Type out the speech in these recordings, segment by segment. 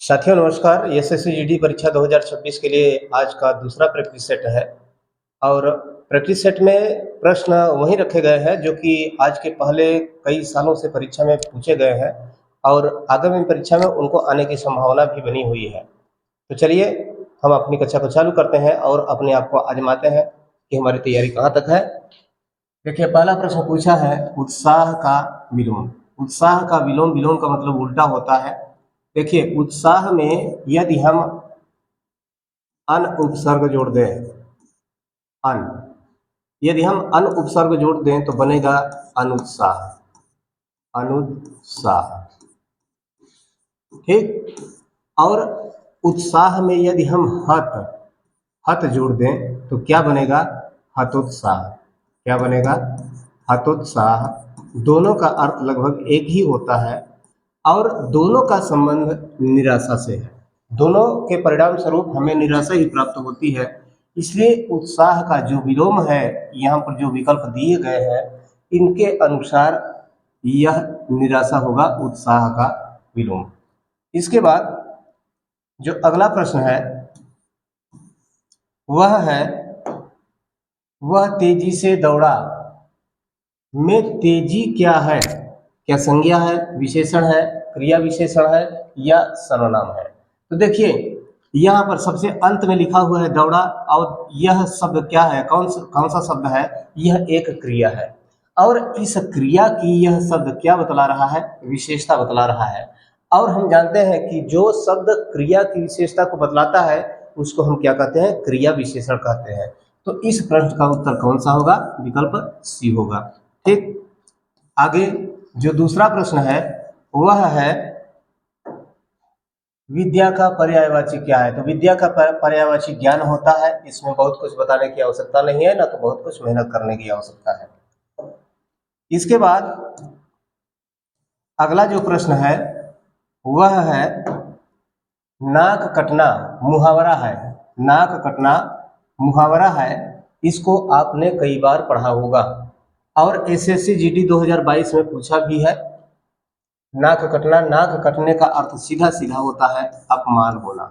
साथियों नमस्कार। SSC GD परीक्षा 2026 के लिए आज का दूसरा प्रैक्टिस सेट है और प्रैक्टिस सेट में प्रश्न वही रखे गए हैं जो कि आज के पहले कई सालों से परीक्षा में पूछे गए हैं और आगामी परीक्षा में उनको आने की संभावना भी बनी हुई है। तो चलिए हम अपनी कक्षा को चालू करते हैं और अपने आप को आजमाते हैं कि हमारी तैयारी कहाँ तक है। देखिए पहला प्रश्न पूछा है उत्साह का विलोम। उत्साह का विलोम, विलोम का मतलब उल्टा होता है। देखिए उत्साह में यदि हम अन उपसर्ग जोड़ दें, अन, यदि हम अन उपसर्ग जोड़ दें तो बनेगा अनुत्साह, अनुत्साह। ठीक। और उत्साह में यदि हम हत, हत जोड़ दें तो क्या बनेगा? हतोत्साह। क्या बनेगा? हतोत्साह। दोनों का अर्थ लगभग एक ही होता है और दोनों का संबंध निराशा से है। दोनों के परिणाम स्वरूप हमें निराशा ही प्राप्त होती है। इसलिए उत्साह का जो विलोम है, यहाँ पर जो विकल्प दिए गए हैं इनके अनुसार यह निराशा होगा, उत्साह का विलोम। इसके बाद जो अगला प्रश्न है वह है वह तेजी से दौड़ा में तेजी क्या है? क्या संज्ञा है, विशेषण है, क्रिया विशेषण है या सर्वनाम है? तो देखिए यहाँ पर सबसे अंत में लिखा हुआ है दौड़ा और यह शब्द क्या है? कौन सा शब्द है? यह एक क्रिया है और इस क्रिया की यह शब्द क्या बतला रहा है? विशेषता बतला रहा है। और हम जानते हैं कि जो शब्द क्रिया की विशेषता को बतलाता है उसको हम क्या कहते हैं? क्रिया विशेषण कहते हैं। तो इस प्रश्न का उत्तर कौन सा होगा? विकल्प सी होगा। ठीक। आगे जो दूसरा प्रश्न है वह है विद्या का पर्यायवाची क्या है? तो विद्या का पर्यायवाची ज्ञान होता है। इसमें बहुत कुछ बताने की आवश्यकता नहीं है, ना तो बहुत कुछ मेहनत करने की आवश्यकता है। इसके बाद अगला जो प्रश्न है वह है नाक कटना मुहावरा है। नाक कटना मुहावरा है। इसको आपने कई बार पढ़ा होगा और एसएससी जीडी 2022 में पूछा भी है। नाक कटना, नाक कटने का अर्थ सीधा सीधा होता है अपमान होना।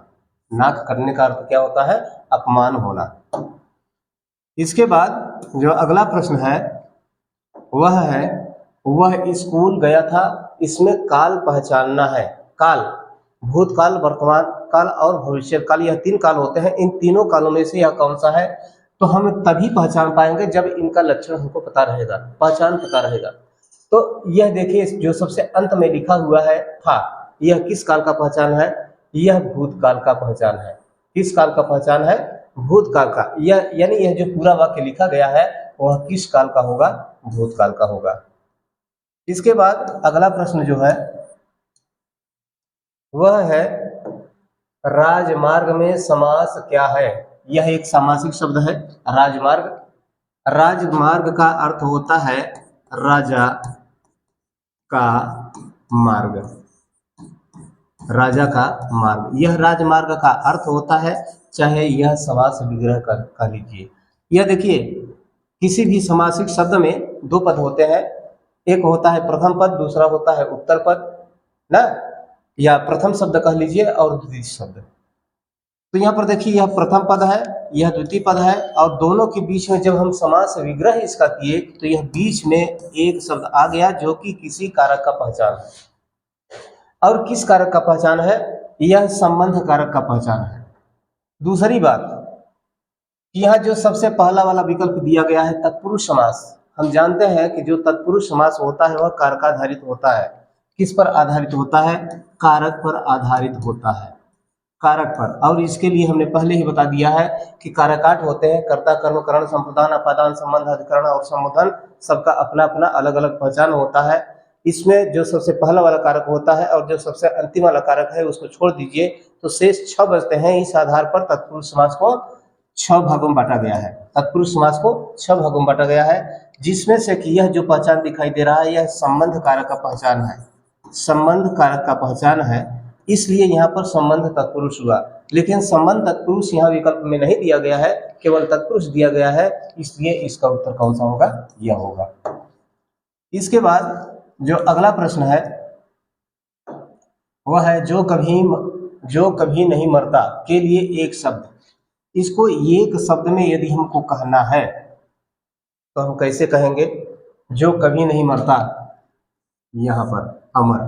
नाक कटने का अर्थ क्या होता है? अपमान होना। इसके बाद जो अगला प्रश्न है वह है वह स्कूल गया था। इसमें काल पहचानना है। काल, भूतकाल, वर्तमान काल और भविष्य काल, यह तीन काल होते हैं। इन तीनों कालों में से यह कौन सा है? तो हम तभी पहचान पाएंगे जब इनका लक्षण हमको पता रहेगा, पहचान पता रहेगा। तो यह देखिए जो सबसे अंत में लिखा हुआ है था, यह किस काल का पहचान है? यह भूतकाल का पहचान है। किस काल का पहचान है? भूतकाल का। यह यानी यह जो पूरा वाक्य लिखा गया है वह किस काल का होगा? भूतकाल का होगा। इसके बाद अगला प्रश्न जो है वह है राजमार्ग में समास क्या है? यह एक सामासिक शब्द है राजमार्ग। राजमार्ग का अर्थ होता है राजा का मार्ग। राजा का मार्ग, यह राजमार्ग का अर्थ होता है, चाहे यह समास विग्रह कह लीजिए। यह देखिए किसी भी समासिक शब्द में दो पद होते हैं, एक होता है प्रथम पद, दूसरा होता है उत्तर पद ना, या प्रथम शब्द कह लीजिए और द्वितीय शब्द। तो यहाँ पर देखिए यह प्रथम पद है, यह द्वितीय पद है और दोनों के बीच में जब हम समास विग्रह इसका किए तो यह बीच में एक शब्द आ गया जो कि किसी कारक का पहचान है। और किस कारक का पहचान है? यह संबंध कारक का पहचान है। दूसरी बात, यहाँ जो सबसे पहला वाला विकल्प दिया गया है तत्पुरुष समास, हम जानते हैं कि जो तत्पुरुष समास होता है वह कारकाधारित होता है। किस पर आधारित होता है? कारक पर आधारित होता है, कारक पर। और इसके लिए हमने पहले ही बता दिया है कि कारक 8 होते हैं, कर्ता, कर्म, करण, संप्रदान, अपादान, संबंध, अधिकरण और संबोधन। सबका अपना अपना अलग अलग पहचान होता है। इसमें जो सबसे पहला वाला कारक होता है और जो सबसे अंतिम वाला कारक है उसको छोड़ दीजिए तो शेष 6 बचते हैं। इस आधार पर तत्पुरुष समास को 6 भागों में बांटा गया है। तत्पुरुष समास को 6 भागों में बांटा गया है, जिसमें से कि यह जो पहचान दिखाई दे रहा है यह संबंध कारक का पहचान है। संबंध कारक का पहचान है, इसलिए यहाँ पर संबंध तत्पुरुष हुआ। लेकिन संबंध तत्पुरुष यहाँ विकल्प में नहीं दिया गया है, केवल तत्पुरुष दिया गया है, इसलिए इसका उत्तर कौन सा होगा? यह होगा। इसके बाद जो अगला प्रश्न है वह है जो कभी नहीं मरता के लिए एक शब्द, इसको एक शब्द में यदि हमको कहना है तो हम कैसे कहेंगे? जो कभी नहीं मरता, यहाँ पर अमर,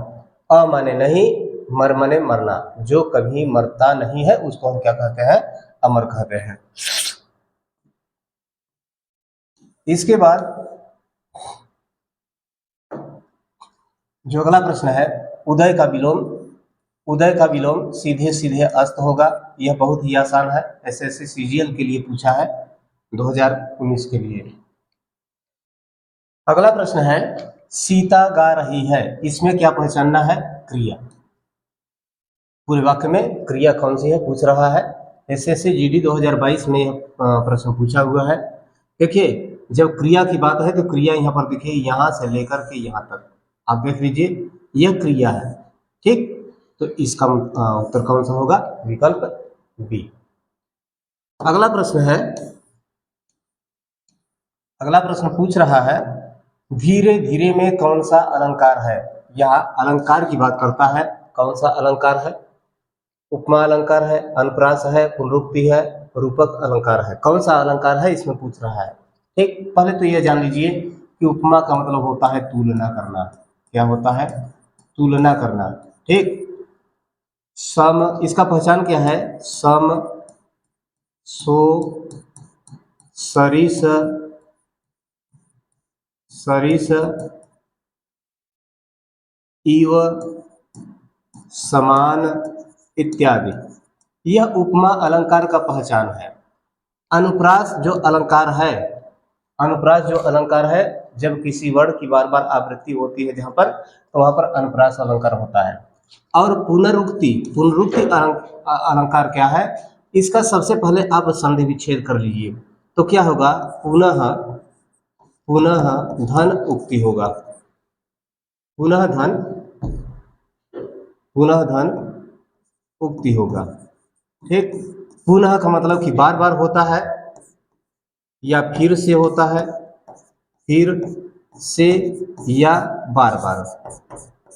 अ माने नहीं, मर माने मरना, जो कभी मरता नहीं है उसको हम क्या कहते हैं? अमर कहते हैं। इसके बाद जो अगला प्रश्न है, उदय का विलोम, उदय का विलोम सीधे सीधे अस्त होगा। यह बहुत ही आसान है, एसएससी सीजीएल के लिए पूछा है 2019 के लिए। अगला प्रश्न है, सीता गा रही है, इसमें क्या पहचानना है? क्रिया। पूरे वाक्य में क्रिया कौन सी है पूछ रहा है। एसएससी जीडी 2022 में यह प्रश्न पूछा हुआ है। देखिए, जब क्रिया की बात है तो क्रिया यहाँ पर देखिए, यहाँ से लेकर के यहाँ तक आप देख लीजिए, यह क्रिया है। ठीक, तो इसका उत्तर कौन सा होगा? विकल्प बी। अगला प्रश्न है, अगला प्रश्न पूछ रहा है, धीरे धीरे में कौन सा अलंकार है? यहाँ अलंकार की बात करता है। कौन सा अलंकार है? उपमा अलंकार है, अनुप्रास है, पुनरुक्ति है, रूपक अलंकार है। कौन सा अलंकार है इसमें पूछ रहा है। ठीक, पहले तो यह जान लीजिए कि उपमा का मतलब होता है तुलना करना। क्या होता है? तुलना करना। ठीक, सम, इसका पहचान क्या है? सम, सो, सरिस, सरिस, इव, समान इत्यादि, यह उपमा अलंकार का पहचान है। अनुप्रास जो अलंकार है, अनुप्रास जो अलंकार है, जब किसी वर्ण की बार बार आवृत्ति होती है जहां पर, तो वहां पर अनुप्रास अलंकार होता है। और पुनरुक्ति, पुनरुक्ति अलंकार क्या है? इसका सबसे पहले आप संधि विच्छेद कर लीजिए, तो क्या होगा? पुनः, पुनः धन उक्ति होगा। पुनः धन, पुनः धन उक्ति होगा। ठीक, पुनः का मतलब कि बार बार होता है, या फिर से होता है, फिर से, या बार बार,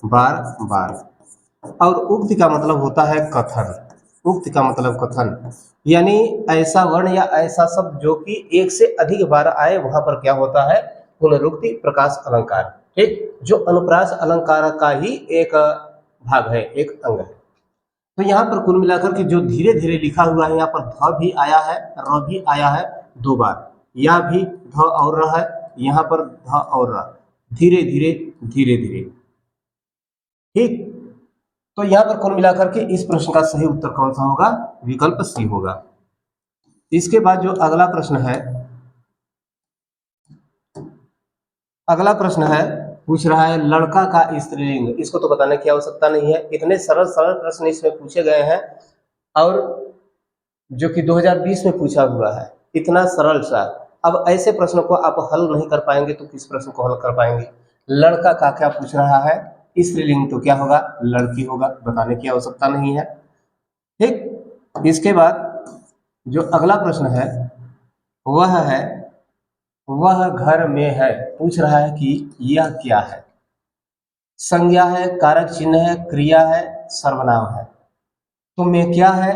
बार बार। और उक्ति का मतलब होता है कथन। उक्ति का मतलब कथन, यानी ऐसा वर्ण या ऐसा शब्द जो कि एक से अधिक बार आए, वहां पर क्या होता है? पुनरुक्ति प्रकाश अलंकार। ठीक, जो अनुप्रास अलंकार का ही एक भाग है, एक अंग है। तो यहाँ पर कुल मिलाकर के जो धीरे धीरे लिखा हुआ है, यहाँ पर ध भी आया है, र भी आया है 2 बार, या भी ध और र है, यहाँ पर ध और र, धीरे धीरे धीरे धीरे। ठीक, तो यहाँ पर कुल मिलाकर के इस प्रश्न का सही उत्तर कौन सा होगा? विकल्प सी होगा। इसके बाद जो अगला प्रश्न है, अगला प्रश्न है, पूछ रहा है लड़का का स्त्रीलिंग। इसको तो बताने की आवश्यकता नहीं है, इतने सरल सरल प्रश्न इसमें पूछे गए हैं, और जो कि 2020 में पूछा हुआ है, इतना सरल सा। अब ऐसे प्रश्नों को आप हल नहीं कर पाएंगे तो किस प्रश्न को हल कर पाएंगे? लड़का का क्या पूछ रहा है? स्त्रीलिंग, तो क्या होगा? लड़की होगा, बताने की आवश्यकता नहीं है। ठीक, इसके बाद जो अगला प्रश्न है वह है, वह घर में है। पूछ रहा है कि यह क्या है? संज्ञा है, कारक चिन्ह है, क्रिया है, सर्वनाम है। तो में क्या है?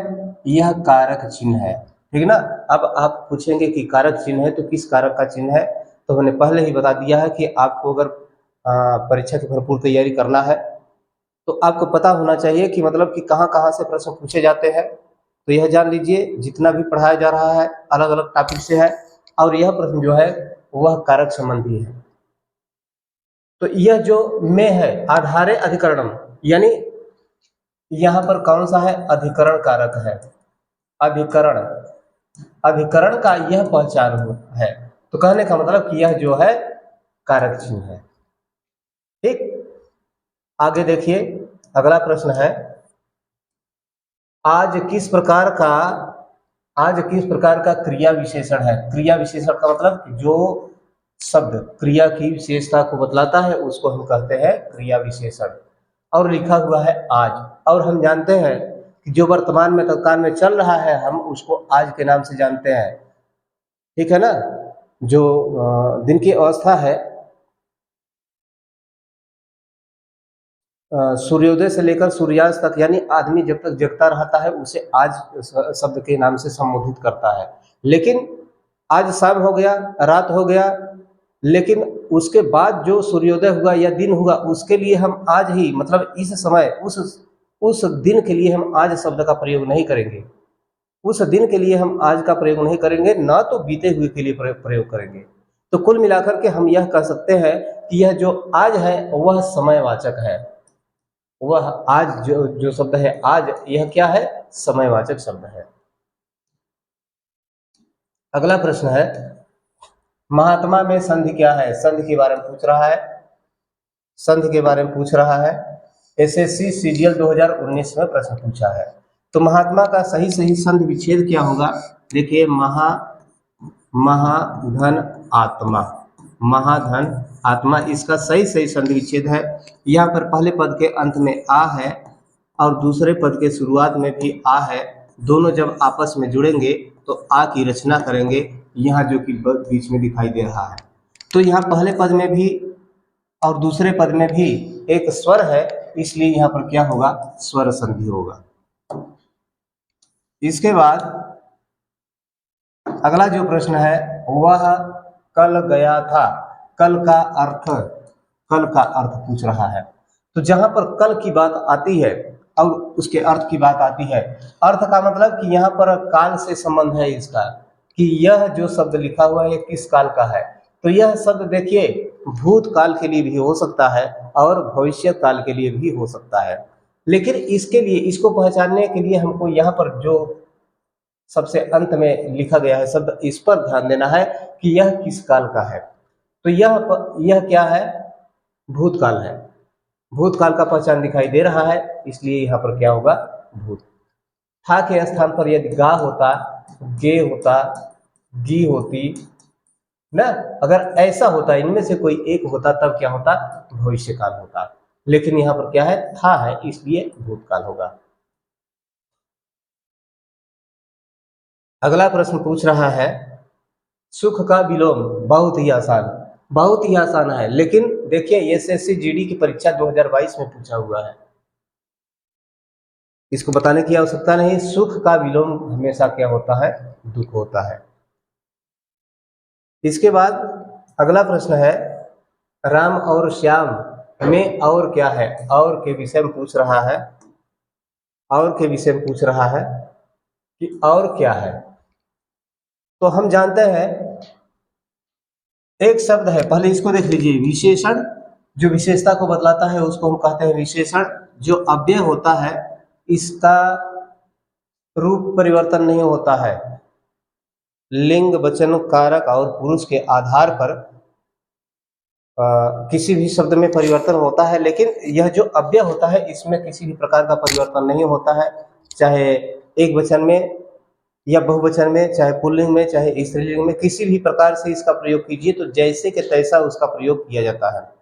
यह कारक चिन्ह है। ठीक ना। अब आप पूछेंगे कि कारक चिन्ह है तो किस कारक का चिन्ह है? तो हमने पहले ही बता दिया है कि आपको अगर परीक्षा की भरपूर तैयारी करना है तो आपको पता होना चाहिए कि मतलब कि कहाँ कहाँ से प्रश्न पूछे जाते हैं। तो यह जान लीजिए, जितना भी पढ़ाया जा रहा है अलग अलग टॉपिक से है, और यह प्रश्न जो है वह कारक संबंधी है। तो यह जो में है, आधारे अधिकरणम, यानी यहाँ पर कौन सा है? अधिकरण कारक है। अधिकरण, अधिकरण का यह पहचान है। तो कहने का मतलब कि यह जो है कारक चिन्ह है। ठीक, आगे देखिए, अगला प्रश्न है, आज किस प्रकार का, आज किस प्रकार का क्रिया विशेषण है? क्रिया विशेषण का मतलब जो शब्द क्रिया की विशेषता को बतलाता है उसको हम कहते हैं क्रिया विशेषण। और लिखा हुआ है आज, और हम जानते हैं कि जो वर्तमान में तत्काल में चल रहा है हम उसको आज के नाम से जानते हैं। ठीक है ना। जो दिन की अवस्था है सूर्योदय से लेकर सूर्यास्त तक, यानी आदमी जब तक जगता रहता है उसे आज शब्द के नाम से संबोधित करता है। लेकिन आज शाम हो गया, रात हो गया, लेकिन उसके बाद जो सूर्योदय हुआ या दिन हुआ उसके लिए हम आज ही, मतलब इस समय उस दिन के लिए हम आज शब्द का प्रयोग नहीं करेंगे। उस दिन के लिए हम आज का प्रयोग नहीं करेंगे, ना तो बीते हुए के लिए प्रयोग करेंगे। तो कुल मिलाकर के हम यह कह सकते हैं कि यह जो आज है वह समयवाचक है। वह आज जो शब्द है आज, यह क्या है? समयवाचक शब्द है। अगला प्रश्न है, महात्मा में संधि क्या है? संधि के बारे में पूछ रहा है। संधि के बारे में पूछ रहा है। एसएससी सीजीएल 2019 में प्रश्न पूछा है। तो महात्मा का सही सही संधि विच्छेद क्या होगा? देखिए, महाधन आत्मा, महाधन आत्मा, इसका सही सही संधि विच्छेद है। यहाँ पर पहले पद के अंत में आ है और दूसरे पद के शुरुआत में भी आ है। दोनों जब आपस में जुड़ेंगे तो आ की रचना करेंगे, यहाँ जो कि बीच में दिखाई दे रहा है। तो यहाँ पहले पद में भी और दूसरे पद में भी एक स्वर है, इसलिए यहाँ पर क्या होगा? स्वर संधि होगा। इसके बाद अगला जो प्रश्न है वह कल गया था। कल का अर्थ पूछ रहा है। तो जहां पर कल की बात आती है और उसके अर्थ की बात आती है, अर्थ का मतलब कि यहाँ पर काल से संबंध है इसका, कि यह जो शब्द लिखा हुआ है किस काल का है। तो यह शब्द देखिए, भूतकाल के लिए भी हो सकता है और भविष्य काल के लिए भी हो सकता है। लेकिन इसके लिए, इसको पहचानने के लिए हमको यहाँ पर जो सबसे अंत में लिखा गया है शब्द, इस पर ध्यान देना है कि यह किस काल का है। तो यह क्या है? भूतकाल है। भूतकाल का पहचान दिखाई दे रहा है, इसलिए यहाँ पर क्या होगा? भूत। था के स्थान पर यदि गा होता, गे होता, गी होती ना, अगर ऐसा होता, इनमें से कोई एक होता, तब क्या होता? भविष्य काल होता। लेकिन यहाँ पर क्या है? था है, इसलिए भूतकाल होगा। अगला प्रश्न पूछ रहा है, सुख का विलोम। बहुत ही आसान है, लेकिन देखिए एसएससी जीडी की परीक्षा 2022 में पूछा हुआ है, इसको बताने की आवश्यकता नहीं। सुख का विलोम हमेशा क्या होता है? दुख होता है। इसके बाद अगला प्रश्न है, राम और श्याम में और क्या है? और के विषय में पूछ रहा है। और के विषय में पूछ रहा है कि और क्या है। तो हम जानते हैं एक शब्द है, पहले इसको देख लीजिए, विशेषण। जो विशेषता को बतलाता है उसको हम कहते हैं विशेषण। जो अव्यय होता है इसका रूप परिवर्तन नहीं होता है। लिंग, वचन, कारक और पुरुष के आधार पर किसी भी शब्द में परिवर्तन होता है, लेकिन यह जो अव्यय होता है इसमें किसी भी प्रकार का परिवर्तन नहीं होता है। चाहे एक वचन में या बहुवचन में, चाहे पुल्लिंग में, चाहे स्त्रीलिंग में, किसी भी प्रकार से इसका प्रयोग कीजिए तो जैसे के तैसा उसका प्रयोग किया जाता है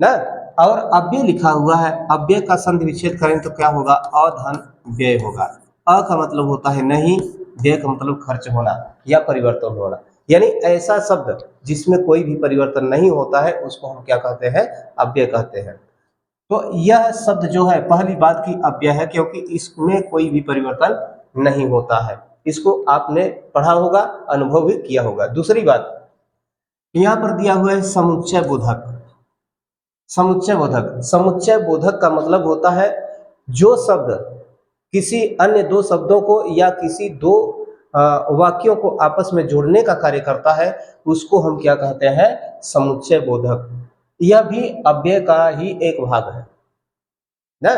ना। और अव्यय लिखा हुआ है, अव्यय का संधि विच्छेद करें तो क्या होगा? अधन व्यय होगा। अ का मतलब होता है नहीं, व्यय का मतलब खर्च होना या परिवर्तन होना। यानी ऐसा शब्द जिसमें कोई भी परिवर्तन नहीं होता है उसको हम क्या कहते हैं? अव्यय कहते हैं। तो यह शब्द जो है, पहली बात की अव्यय है क्योंकि इसमें कोई भी परिवर्तन नहीं होता है। इसको आपने पढ़ा होगा, अनुभव भी किया होगा। दूसरी बात, यहाँ पर दिया हुआ है समुच्चय बोधक। समुच्चय बोधक का मतलब होता है जो शब्द किसी अन्य दो शब्दों को या किसी दो वाक्यों को आपस में जोड़ने का कार्य करता है, उसको हम क्या कहते हैं? समुच्चय बोधक। यह भी अव्यय का ही एक भाग है ना।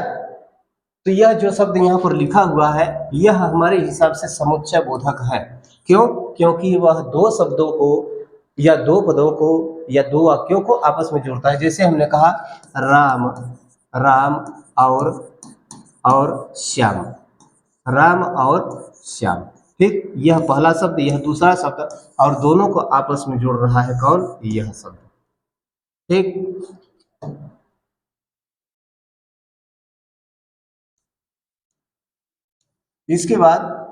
तो यह जो शब्द यहाँ पर लिखा हुआ है यह हमारे हिसाब से समुच्चय बोधक है। क्यों? क्योंकि वह दो शब्दों को या दो पदों को या दो वाक्यों को आपस में जोड़ता है। जैसे हमने कहा राम, राम और श्याम, राम और श्याम। ठीक, यह पहला शब्द, यह दूसरा शब्द, और दोनों को आपस में जोड़ रहा है कौन? यह शब्द। ठीक, इसके बाद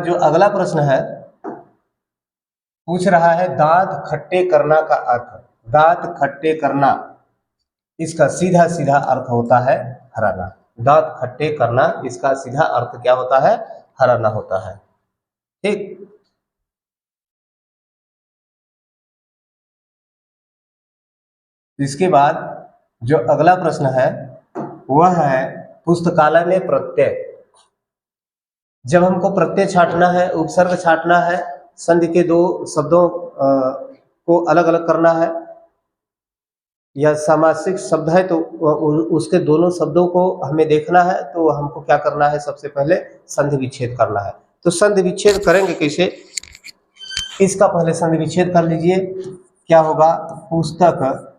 जो अगला प्रश्न है पूछ रहा है दांत खट्टे करना का अर्थ। दांत खट्टे करना, इसका सीधा सीधा अर्थ होता है हराना। दांत खट्टे करना, इसका सीधा अर्थ क्या होता है? हराना होता है। ठीक। इसके बाद जो अगला प्रश्न है वह है पुस्तकालय में प्रत्यय। जब हमको प्रत्यय छांटना है, उपसर्ग छांटना है, संधि के दो शब्दों को अलग अलग करना है, या सामासिक शब्द है तो उसके दोनों शब्दों को हमें देखना है, तो हमको क्या करना है? सबसे पहले संधि विच्छेद करना है। तो संधि विच्छेद करेंगे कैसे? इसका पहले संधि विच्छेद कर लीजिए। क्या होगा? पुस्तक,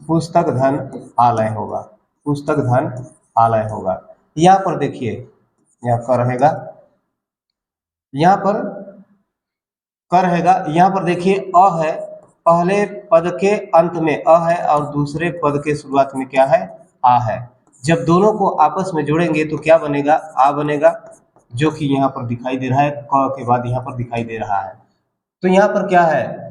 पुस्तक धन आलय होगा। पुस्तक धन आलय होगा। यहाँ पर देखिए, यहाँ क रहेगा, यहाँ पर क रहेगा, यहाँ पर देखिए अ है, पहले पद के अंत में अ है और दूसरे पद के शुरुआत में क्या है? आ है। जब दोनों को आपस में जोड़ेंगे तो क्या बनेगा? आ बनेगा, जो कि यहाँ पर दिखाई दे रहा है, क के बाद यहाँ पर दिखाई दे रहा है। तो यहाँ पर क्या है?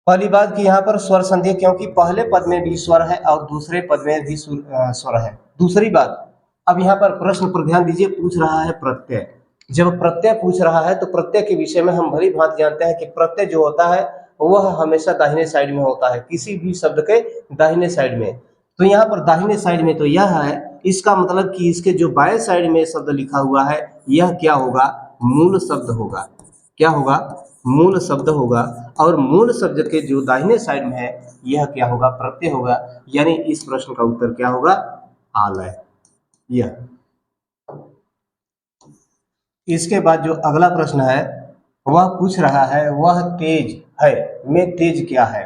पहली बात कि यहाँ पर स्वर संधि, क्योंकि पहले पद में भी स्वर है और दूसरे पद में भी स्वर है। दूसरी बात, अब यहाँ पर प्रश्न पर ध्यान दीजिए, पूछ रहा है प्रत्यय। जब प्रत्यय पूछ रहा है तो प्रत्यय के विषय में हम भली भांति जानते हैं कि प्रत्यय जो होता है वह हमेशा दाहिने साइड में होता है, किसी भी शब्द के दाहिने साइड में। तो यहाँ पर दाहिने साइड में तो यह है, इसका मतलब कि इसके जो बाएं साइड में शब्द लिखा हुआ है यह क्या होगा? मूल शब्द होगा। क्या होगा? मूल शब्द होगा। और मूल शब्द के जो दाहिने साइड में है यह क्या होगा? प्रत्यय होगा। यानी इस प्रश्न का उत्तर क्या होगा? आलय। यह। इसके बाद जो अगला प्रश्न है वह पूछ रहा है, वह तेज है में तेज क्या है?